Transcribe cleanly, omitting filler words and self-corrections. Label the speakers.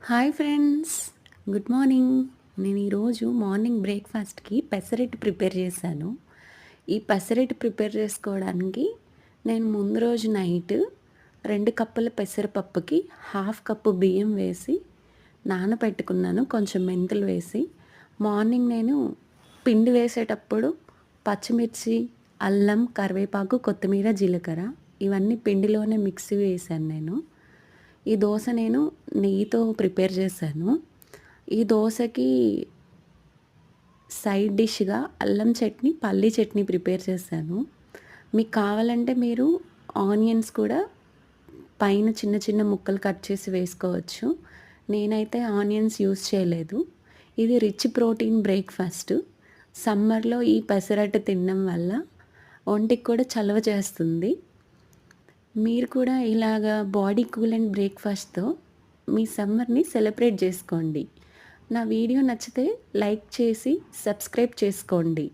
Speaker 1: Hi friends, good morning. నేను ఈరోజు morning బ్రేక్‌ఫాస్ట్‌కి పెసరట్టు ప్రిపేర్ చేశాను. ఈ పెసరట్టు ప్రిపేర్ చేసుకోవడానికి నేను ముందు రోజు నైట్ 2 కప్పుల పెసరపప్పుకి హాఫ్ కప్పు బియ్యం వేసి నానబెట్టుకున్నాను. కొంచెం మెంతులు వేసి. మార్నింగ్ నేను పిండి వేసేటప్పుడు పచ్చిమిర్చి, అల్లం, కరివేపాకు, కొత్తిమీర, జీలకర్ర ఇవన్నీ పిండిలోనే మిక్సీ వేశాను నేను. ఈ దోస నేను నెయ్యితో ప్రిపేర్ చేశాను. ఈ దోసకి సైడ్ డిష్‌గా అల్లం చట్నీ, పల్లీ చట్నీ ప్రిపేర్ చేశాను. మీకు కావాలంటే మీరు ఆనియన్స్ కూడా పైన చిన్న చిన్న ముక్కలు కట్ చేసి వేసుకోవచ్చు. నేనైతే ఆనియన్స్ యూజ్ చేయలేదు. ఇది రిచ్ ప్రోటీన్ బ్రేక్‌ఫాస్ట్. సమ్మర్‌లో ఈ పెసరట్టు తినడం వల్ల ఒంటికి కూడా చలవ చేస్తుంది. మీరు కూడా ఇలాగా బాడీ కూలెంట్ బ్రేక్‌ఫాస్ట్‌తో మీ సమ్మర్‌ని సెలబ్రేట్ చేసుకోండి. నా వీడియో నచ్చితే లైక్ చేసి సబ్స్క్రైబ్ చేసుకోండి.